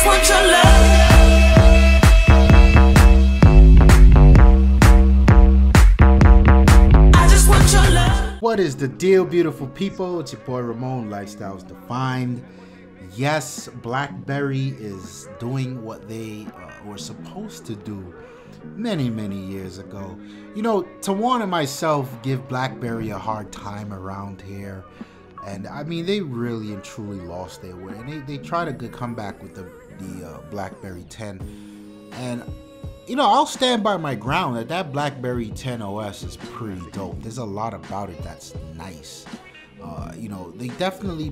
want your love. What is the deal, beautiful people? It's your boy Ramon, Lifestyles Defined. Yes, Blackberry is doing what they were supposed to do many years ago. You know, Tawan and myself give Blackberry a hard time around here. And I mean, they really and truly lost their way. And they tried a good comeback with the Blackberry 10. And you know, I'll stand by my ground that Blackberry 10 OS is pretty dope. There's a lot about it that's nice. You know,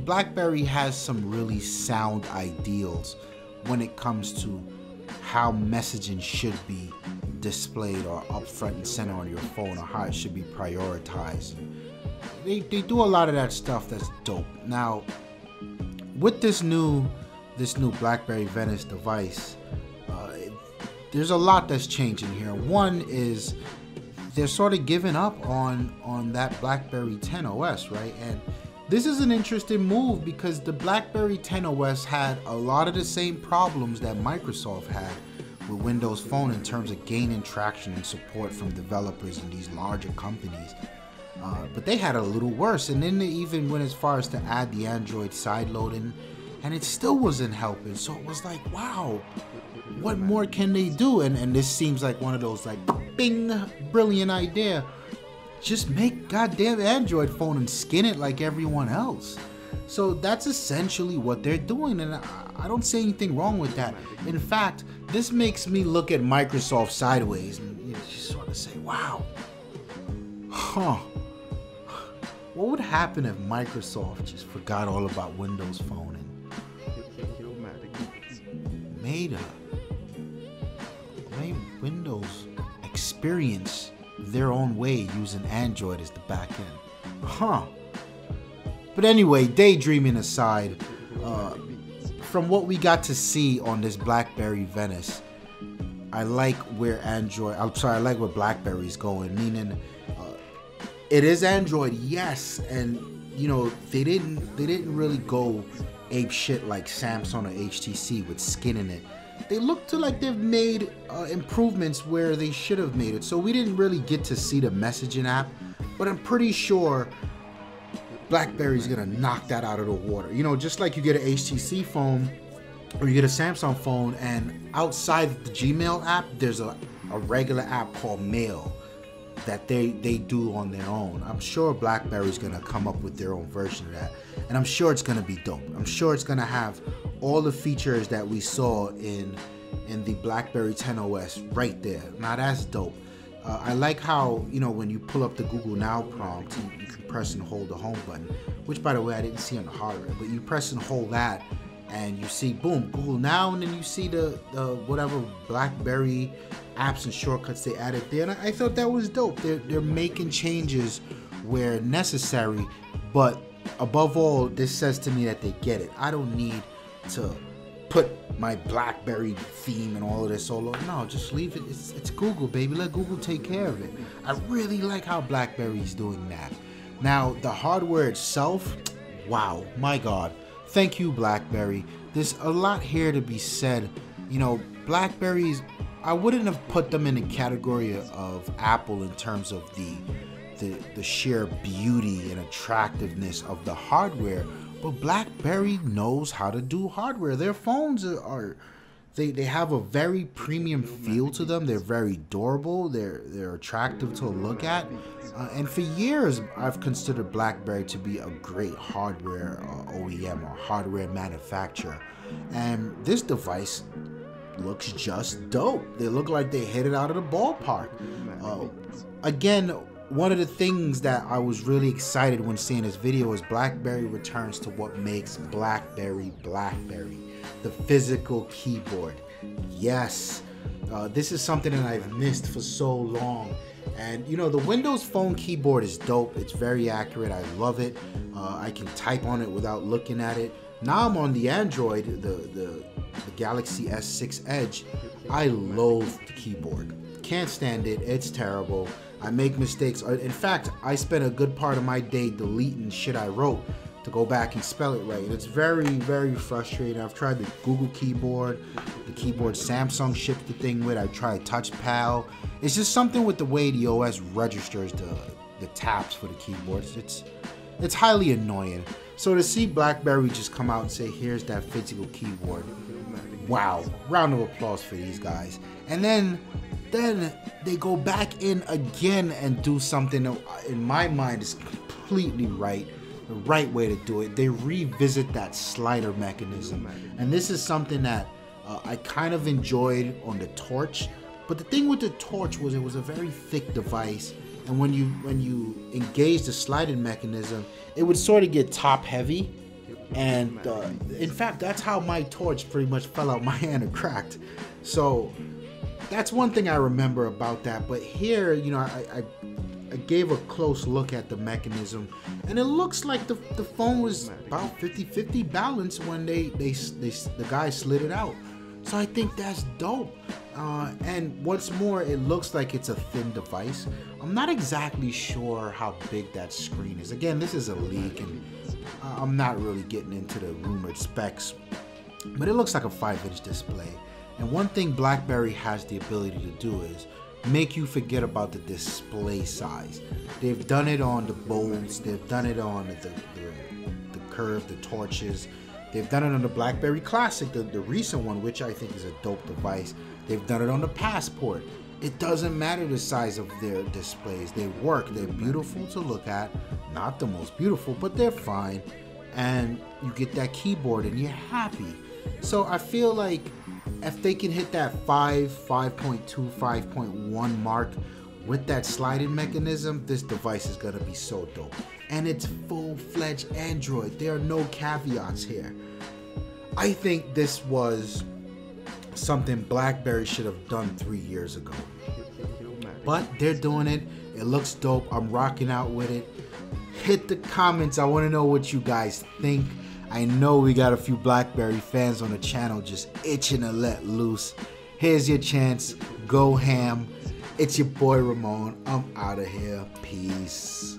Blackberry has some really sound ideals when it comes to how messaging should be displayed or up front and center on your phone, or how it should be prioritized. They do a lot of that stuff that's dope. Now, with this new Blackberry Venice device, there's a lot that's changing here. One is they're sort of giving up on that Blackberry 10 OS, right? And this is an interesting move because the Blackberry 10 OS had a lot of the same problems that Microsoft had with Windows Phone in terms of gaining traction and support from developers in these larger companies. But they had a little worse, and then they even went as far as to add the Android sideloading, and it still wasn't helping. So it was like, wow, what more can they do? And this seems like one of those like bing, brilliant idea. Just make goddamn Android phone and skin it like everyone else. So that's essentially what they're doing, and I don't see anything wrong with that. In fact, this makes me look at Microsoft sideways and just sort of say, wow, what would happen if Microsoft just forgot all about Windows Phone and made Windows experience their own way using Android as the back end? But anyway, daydreaming aside, from what we got to see on this Blackberry Venice, I like where Blackberry's going, meaning it is Android, yes, and you know, they didn't really go ape shit like Samsung or HTC with skinning it. They look to like they've made improvements where they should have made it. So we didn't really get to see the messaging app, but I'm pretty sure BlackBerry's gonna knock that out of the water. You know, just like you get an HTC phone or you get a Samsung phone, and outside the Gmail app, there's a regular app called Mail that they do on their own. I'm sure BlackBerry's gonna come up with their own version of that, and I'm sure it's gonna be dope. I'm sure it's gonna have all the features that we saw in the Blackberry 10 OS right there. Now that's dope. I like how, you know, when you pull up the Google Now prompt, you can press and hold the home button, which by the way I didn't see on the hardware, but you press and hold that and you see, boom, Google Now, and then you see the whatever Blackberry apps and shortcuts they added there, and I thought that was dope. They're making changes where necessary, but above all, this says to me that they get it. I don't need to put my Blackberry theme and all of this solo. No, just leave it. It's Google, baby. Let Google take care of it. I really like how BlackBerry's doing that. Now, the hardware itself, wow, my God. Thank you, BlackBerry. There's a lot here to be said. You know, BlackBerry's, I wouldn't have put them in the category of Apple in terms of the sheer beauty and attractiveness of the hardware, but BlackBerry knows how to do hardware. Their phones they have a very premium feel to them. They're very durable. They're attractive to look at. And for years, I've considered BlackBerry to be a great hardware OEM or hardware manufacturer. And this device looks just dope. They look like they hit it out of the ballpark. Again, one of the things that I was really excited when seeing this video is BlackBerry returns to what makes BlackBerry BlackBerry, the physical keyboard. Yes, this is something that I've missed for so long. And you know, the Windows Phone keyboard is dope. It's very accurate. I love it. I can type on it without looking at it. Now I'm on the Android, the Galaxy S6 Edge. I loathe the keyboard. Can't stand it. It's terrible. I make mistakes. In fact, I spent a good part of my day deleting shit I wrote to go back and spell it right. And it's very, very frustrating. I've tried the Google keyboard, the keyboard Samsung shipped the thing with. I tried TouchPal. It's just something with the way the OS registers the taps for the keyboards. It's highly annoying. So to see BlackBerry just come out and say, here's that physical keyboard. Wow, round of applause for these guys. And then they go back in again and do something that in my mind is completely right. The right way to do it. They revisit that slider mechanism, and this is something that I kind of enjoyed on the Torch. But the thing with the Torch was it was a very thick device, and when you engage the sliding mechanism, it would sort of get top heavy. And in fact, that's how my Torch pretty much fell out my hand and cracked. So that's one thing I remember about that. But here, you know, I gave a close look at the mechanism, and it looks like the phone was about 50-50 balance when the guy slid it out. So I think that's dope. And what's more, it looks like it's a thin device. I'm not exactly sure how big that screen is. Again, this is a leak, and I'm not really getting into the rumored specs, but it looks like a 5-inch display. And one thing BlackBerry has the ability to do is make you forget about the display size. They've done it on the Bolds, they've done it on the Curve, the Torches, they've done it on the BlackBerry Classic, the recent one, which I think is a dope device. They've done it on the Passport. It doesn't matter the size of their displays. They work, they're beautiful to look at, not the most beautiful, but they're fine. And you get that keyboard and you're happy. So I feel like if they can hit that 5.2, 5.1 mark with that sliding mechanism, this device is gonna be so dope. And it's full-fledged Android. There are no caveats here. I think this was something BlackBerry should have done 3 years ago. But they're doing it. It looks dope. I'm rocking out with it. Hit the comments. I want to know what you guys think. I know we got a few BlackBerry fans on the channel just itching to let loose. Here's your chance. Go ham. It's your boy Ramon. I'm out of here. Peace.